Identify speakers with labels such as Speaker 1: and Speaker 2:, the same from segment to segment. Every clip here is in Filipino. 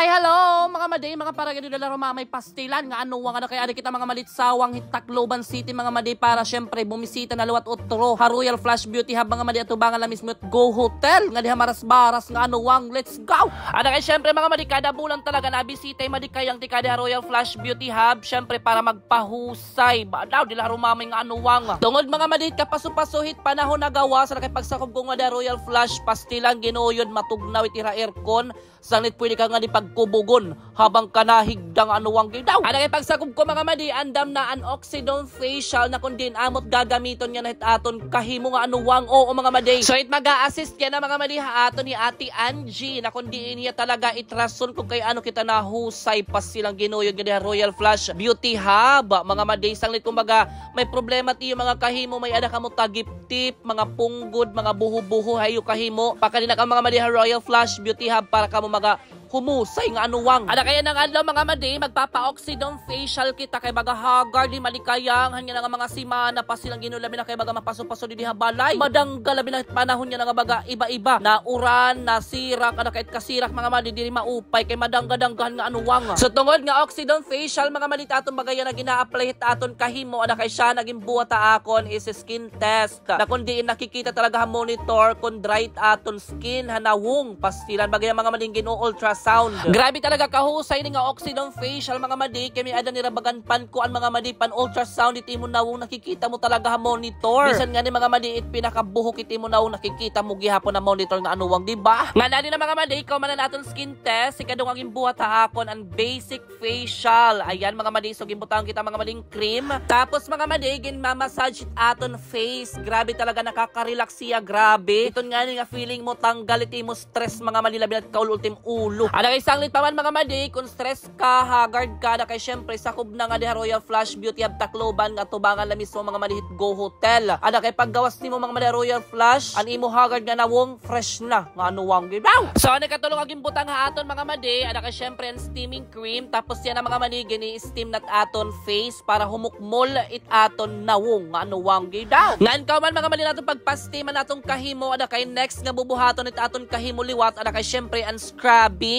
Speaker 1: Hi, hello mga maday, mga paragado na laro mamay pastilan nga ano nga na kaya kita mga malitsawang Tacloban City mga maday para syempre bumisita na luwat utro ha Royal Flush Beauty Hub mga maday atubangan la mismo at Go Hotel nga diha maras-baras nga ano wang let's go. Ada kay syempre mga maday kada bulan talaga na bisita maday kayang tikada Royal Flush Beauty Hub syempre para magpahusay ba daw di laro mamay nga ano wang. Tungod mga maday kapasupasuhit panahon na gawa sa nakipagsakob ko nga da Royal Flush pastilan ginuyod matugnaw itira aircon sanglit pwede ka nga di pagkubugon habang kanahigdang anuwang gidaw. Ano kay pagsakop ko mga madi, andam na an oxidone facial na kung din amot gagamiton niya na aton kahimo nga anuwang o mga madi. So it mag-a-assist yan na mga madi aton ni Ate Angie na kung din niya talaga itrason kung kay ano kita nahusay pas silang ginuyod nga Royal Flush Beauty Hub. Mga madi, sanglit kumbaga may problema tiyo mga kahimo, may ada kamo tagip-tip, mga punggod, mga buho-buho hayo kahimo. Pakadina ka mga madi Royal Flush Beauty Hub para kamo maga humusay nga anuwang. Ada kaya nang adlaw mga madi, magpapa-oxidone facial kita kay baga haggard di malikayang hanya nga mga simana pa silang ginulabi na kay baga mapaso-paso di balay. Madanggal labi na panahon niya nga baga iba-iba na uran, na sirak, ada kay kasirak mga madi diri maupay kay madanggadanggahan nga anuwang. So tungod nga oxidone facial mga madi aton bagay na gina-apply aton kahimo ada kay siya naging buhat akon is skin test. Na kun diin nakikita talaga monitor kun dry aton skin hanawong pastilan bagay mga madi gino-ultra sound. Grabe talaga kahusay ni nga oxidone facial mga madi kay may ada nirabagan pan ko ang mga madi pan ultrasound iti mo nawong nakikita mo talaga ha monitor. Bisan nga ni mga madi it pinakabuhok iti mo nawong nakikita mo gihapon na monitor nga anuwang di ba? Nga na din na mga madi ikaw man naton skin test ikadung ang imbuhat akon ang basic facial. Ayan mga madi so gimbutang kita mga mading cream. Tapos mga madi gin ma-massage aton face. Grabe talaga nakaka-relax siya grabe. Iton nga ni nga feeling mo tanggal iti mo stress mga madi labi at kaul ultim ulo. Ada kay sanglit pa man mga madi, kung stress ka, haggard ka, na kay syempre sakob na nga di Royal Flush Beauty Hub Tacloban nga tubangan la mismo mga madi hit Go Hotel. Ada kay paggawas nimo mga madi Royal Flush, an imo haggard nga nawong fresh na nga anuwang gibaw. So ano katulong aging butang ha aton mga madi, ada kay syempre ang steaming cream, tapos yan ang mga madi gini steam nat aton face para humukmol it aton nawong nga anuwang gibaw. Ngan ka man mga madi naton pagpastiman natong kahimo, ada kay next nga bubuhaton it aton kahimo liwat, ada kay syempre ang scrubbing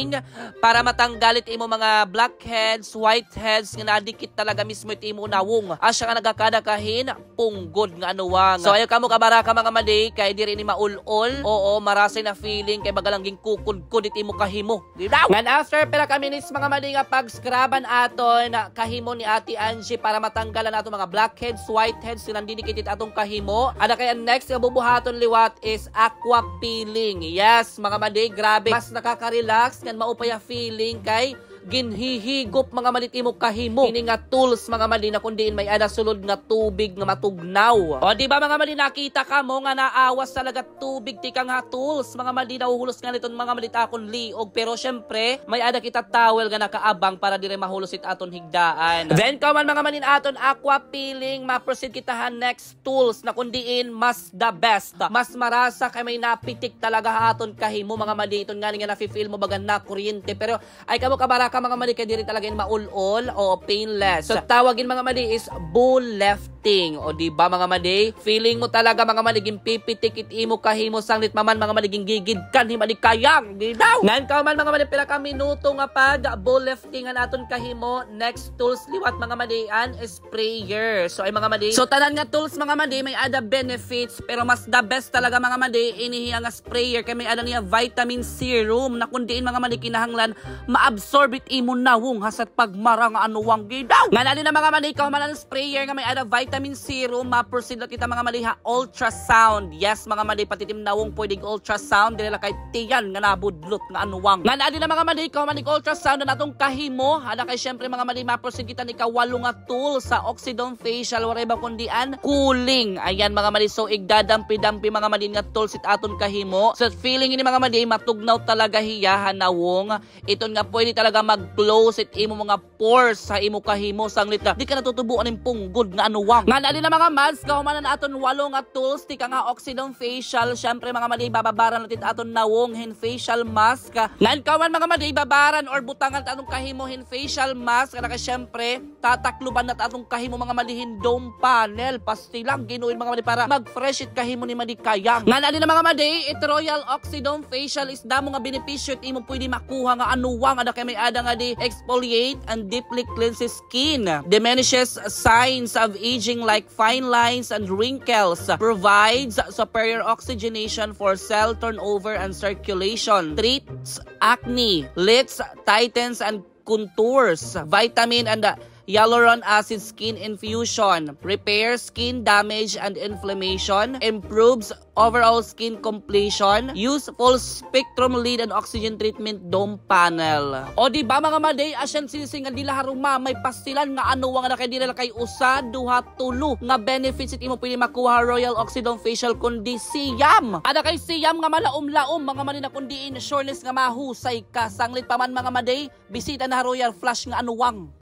Speaker 1: para matanggalit imo mga blackheads, whiteheads nga nadikit talaga mismo iti imo nawong. Asya nga nagakadakahin punggod nga anuwang. So ayo kamo kabaraka mga madi kay diri ni maul-ol. Oo, marasay na feeling kay bagalangging kukudkod iti imo kahimo. Didaw. Ngan after pila ka minutes mga madi nga pag-scrubban aton kahimo ni Ate Angie para matanggalan aton mga blackheads, whiteheads nga nandidikit atong kahimo. Ada kay next nga bubuhaton liwat is aqua peeling. Yes, mga madi, grabe mas nakaka-relax nga maupaya feeling kay ginhihigop mga malit imo kahimo ini nga tools mga mali na kundiin may ada sulod nga tubig nga matugnaw. O di ba mga mali nakita ka mo nga naawas talaga tubig tikang nga tools mga mali nahuhulos nga niton mga malit akon liog pero syempre may ada kita towel nga nakaabang para dire mahulos it aton higdaan. Then kaman mga malin aton aqua peeling ma-proceed kita next tools na kundiin mas the best. Mas marasa kay may napitik talaga aton kahimo mga mali iton nga nga nafi-feel mo baga na kuryente pero ay kamo kabara ka mga mali kay diri talaga in maul-ol o painless. So tawagin mga mali is bull lifting. O di ba mga mali? Feeling mo talaga mga mali pipitik imo kahimo sanglit maman mga mali gigid kan himali kayang. Di daw. Ngan ka man mga mali pila ka minuto nga pag bull lifting aton kahimo. Next tools liwat mga mali an sprayer. So ay mga mali. So tanan nga tools mga mali may ada benefits pero mas the best talaga mga mali inihiya nga sprayer kay may ada niya vitamin serum na kundiin mga mali kinahanglan ma-absorb imo nawong hasat pagmarang anuwang gidaw. Nga na din na mga mali ikaw man ang sprayer nga may ada vitamin serum ma-proceed kita mga mali ha ultrasound. Yes mga mali patitim nawong pwedeng ultrasound dili kay tiyan nga nabudlot nga anuwang. Nga na din na mga mali ikaw man ultrasound na natong kahimo ada kay syempre mga mali ma-proceed kita ni kawalo nga tool sa oxidone facial wala ba kundian cooling. Ayan mga mali so igdadampi-dampi mga mali nga tools it aton kahimo. So feeling ini mga mali matugnaw talaga hiya hanawong. Iton nga pwede talaga mag-close it imo mga pores sa imo kahimo sanglit na di ka natutubuan ng punggod nga anuwang. Kayang. Nga na din na mga mads, kahumanan aton 8 nga tools, tika nga Oxidon Facial. Syempre mga madi, bababaran natin aton nawonghin facial mask. Ngan kawan mga madi, babaran or butangan atong kahimohin facial mask. Kaya syempre, tatakluban na atong kahimo mga madihin dome panel. Pastilang ginuin mga madi para mag-fresh it kahimo ni madi Kayang. Nga na din na mga madi, it Royal Oxidon Facial is damo nga benepisyo at imo pwede makuha nga anuwang ada kay may ada nga di exfoliate and deeply cleanses skin, diminishes signs of aging like fine lines and wrinkles, provides superior oxygenation for cell turnover and circulation, treats acne, lifts, tightens and contours, vitamin and hyaluron acid skin infusion, repairs skin damage and inflammation, improves overall skin completion, use full spectrum lead and oxygen treatment dome panel. O di ba mga maday, asyan sinisingan nila haruma may pastilan nga ano nga na kay dila kay usa duha tulo nga benefits it imo pwede makuha Royal Oxidon Facial kundi siyam. Ada kay siyam nga malaom-laom mga maday na kundi in sureness nga mahusay ka. Sanglit pa man mga maday, bisita na Royal Flash nga anuwang.